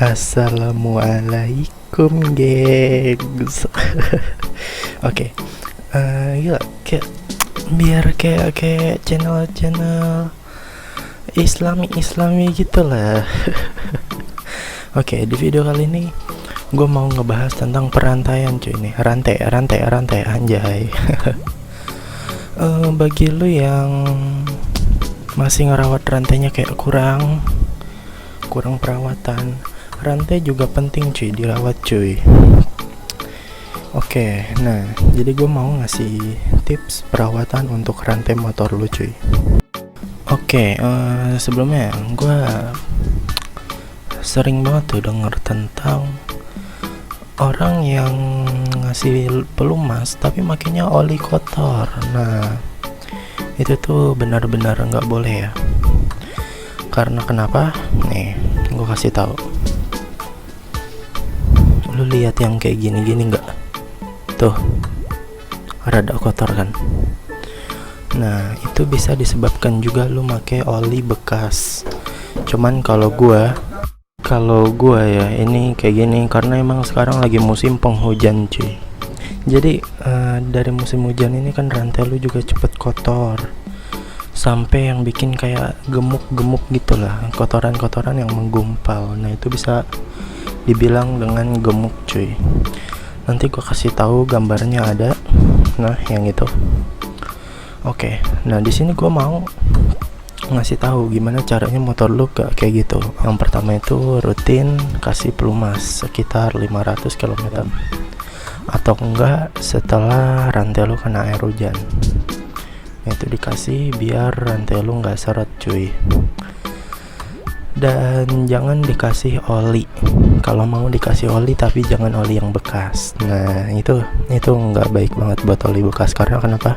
Assalamualaikum gengs. Oke, gila kayak biar kayak channel Islami gitu lah. Oke, di video kali ini gue mau ngebahas tentang perantaian cuy nih. Rantai anjay. Bagi lu yang masih ngerawat rantainya kayak kurang perawatan, rantai juga penting cuy, dirawat cuy. Oke, nah jadi gue mau ngasih tips perawatan untuk rantai motor lu cuy. Oke, sebelumnya gue sering banget tuh denger tentang orang yang ngasih pelumas tapi makainya oli kotor. Nah itu tuh benar-benar nggak boleh ya. Karena kenapa? Nih, gue kasih tahu. Lu lihat yang kayak gini nggak? Tuh, rada kotor kan? Nah, itu bisa disebabkan juga lu pakai oli bekas. Cuman kalau gua ya ini kayak gini karena emang sekarang lagi musim penghujan cuy. Jadi dari musim hujan ini kan rantai lu juga cepet kotor. Sampai yang bikin kayak gemuk gitulah, kotoran yang menggumpal. Nah itu bisa dibilang dengan gemuk cuy. Nanti gua kasih tahu gambarnya ada. Nah yang itu. Oke, nah di sini gua mau ngasih tahu gimana caranya motor lu gak kayak gitu. Yang pertama itu rutin kasih pelumas sekitar 500 km atau enggak setelah rantai lu kena air hujan. Itu dikasih biar rantai lu nggak seret cuy. Dan jangan dikasih oli. Kalau mau dikasih oli tapi jangan oli yang bekas. Nah itu nggak baik banget buat oli bekas. Karena kenapa?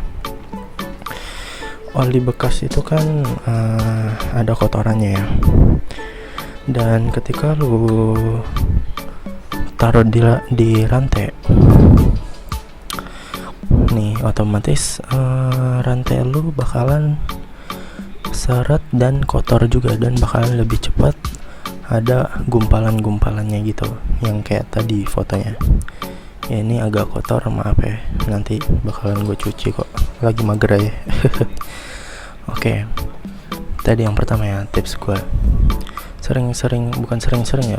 Oli bekas itu kan ada kotorannya ya. Dan ketika lu taruh di rantai nih, otomatis rantai lu bakalan seret dan kotor juga, dan bakalan lebih cepat ada gumpalannya gitu yang kayak tadi fotonya ya. Ini agak kotor, maaf ya, nanti bakalan gue cuci kok, lagi mager aja. Oke, tadi yang pertama ya, tips gue bukan sering ya,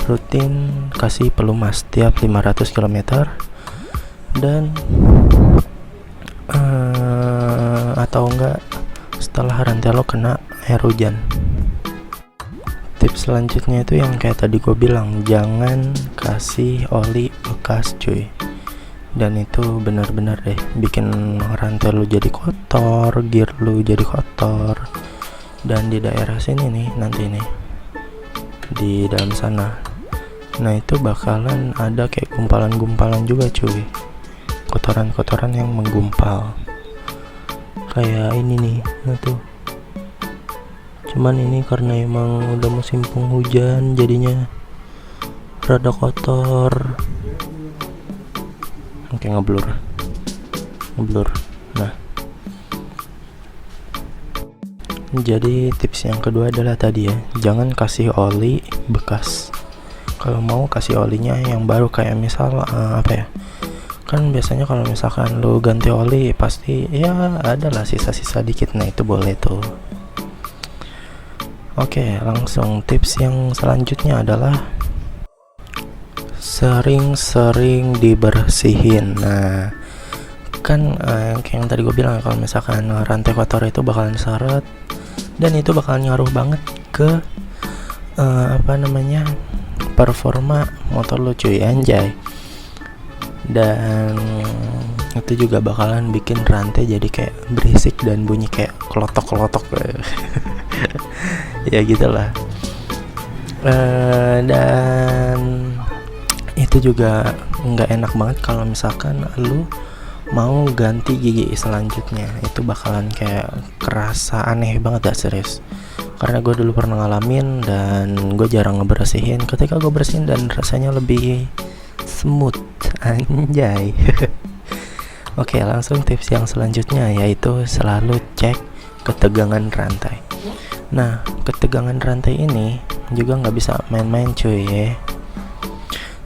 rutin kasih pelumas tiap 500 km dan atau enggak setelah rantai lo kena air hujan. Tips selanjutnya itu yang kayak tadi gue bilang, jangan kasih oli bekas cuy. Dan itu benar-benar deh bikin rantai lo jadi kotor, gear lo jadi kotor. Dan di daerah sini nih, nanti nih di dalam sana, nah itu bakalan ada kayak gumpalan juga cuy, kotoran yang menggumpal kayak ini nih. Nah tuh, cuman ini karena emang udah musim penghujan jadinya rada kotor. Oke, ngeblur. Nah jadi tips yang kedua adalah tadi ya, jangan kasih oli bekas. Kalau mau kasih olinya yang baru, kayak misal apa ya, kan biasanya kalau misalkan lu ganti oli pasti ya adalah sisa-sisa dikit. Nah itu boleh tuh. Oke, langsung tips yang selanjutnya adalah sering dibersihin. Nah kan kayak yang tadi gue bilang, kalau misalkan rantai kotor itu bakalan seret dan itu bakalan ngaruh banget ke performa motor lo cuy, anjay. Dan itu juga bakalan bikin rantai jadi kayak berisik dan bunyi kayak kelotok ya gitulah. Dan itu juga nggak enak banget kalau misalkan lu mau ganti gigi selanjutnya. Itu bakalan kayak kerasa aneh banget, serius. Karena gue dulu pernah ngalamin dan gue jarang ngebersihin. Ketika gue bersihin dan rasanya lebih smooth, anjay. Oke, langsung tips yang selanjutnya yaitu selalu cek ketegangan rantai. Nah, ketegangan rantai ini juga nggak bisa main-main cuy ya.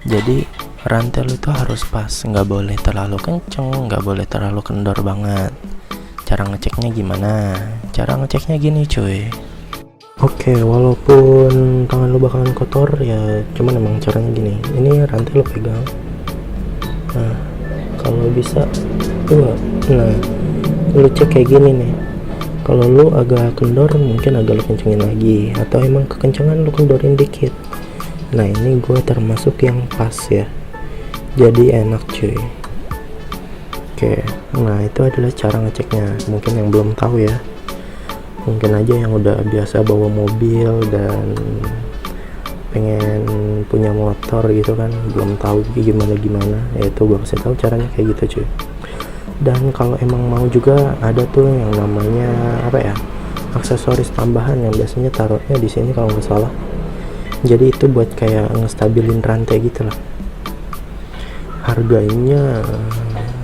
Jadi rantai lu tuh harus pas, nggak boleh terlalu kenceng, nggak boleh terlalu kendor banget. Cara ngeceknya gimana? Cara ngeceknya gini cuy. Oke, walaupun tangan lu bakalan kotor ya, cuman emang caranya gini. Ini rantai lu pegang. Nah, kalau bisa nah, lu cek kayak gini nih. Kalau lu agak kendor, mungkin agak lu kencengin lagi, atau emang kekencengan lu kendorin dikit. Nah, ini gue termasuk yang pas ya. Jadi enak cuy. Oke, nah itu adalah cara ngeceknya. Mungkin yang belum tahu ya, mungkin aja yang udah biasa bawa mobil dan pengen punya motor gitu kan, belum tahu gimana ya itu gue kasih tahu caranya kayak gitu cuy. Dan kalau emang mau juga ada tuh yang namanya apa ya, aksesoris tambahan yang biasanya taruhnya di sini kalau nggak salah. Jadi itu buat kayak ngestabilin rantai gitu lah. Harganya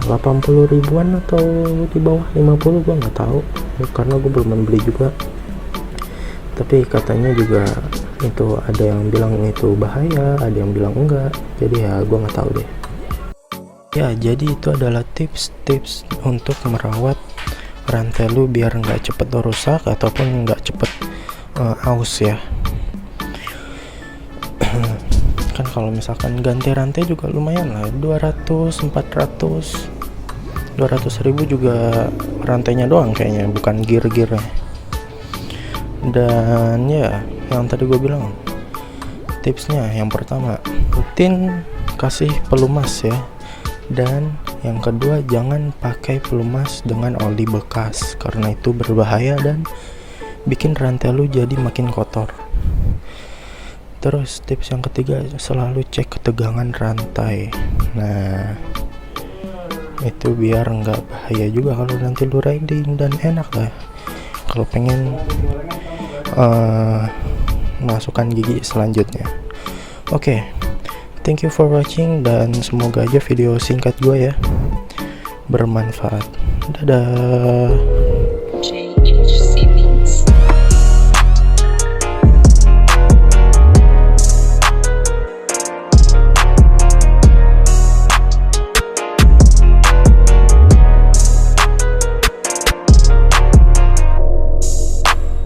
80 ribuan atau di bawah 50, gue nggak tahu karena gue belum beli juga. Tapi katanya juga itu ada yang bilang itu bahaya, ada yang bilang enggak. Jadi ya gue nggak tahu deh. Ya, jadi itu adalah tips-tips untuk merawat rantai lu biar nggak cepet rusak ataupun nggak cepet aus ya. Kan kalau misalkan ganti rantai juga lumayan lah, 200 ribu juga rantainya doang kayaknya, bukan gear-gearnya. Dan ya yang tadi gue bilang, tipsnya yang pertama rutin kasih pelumas ya. Dan yang kedua, jangan pakai pelumas dengan oli bekas karena itu berbahaya dan bikin rantai lu jadi makin kotor. Terus tips yang ketiga, selalu cek ketegangan rantai. Nah, itu biar nggak bahaya juga kalau nanti lu riding, dan enak lah kalau pengen masukkan gigi selanjutnya. Oke, thank you for watching, dan semoga aja video singkat gue ya bermanfaat. Dadah.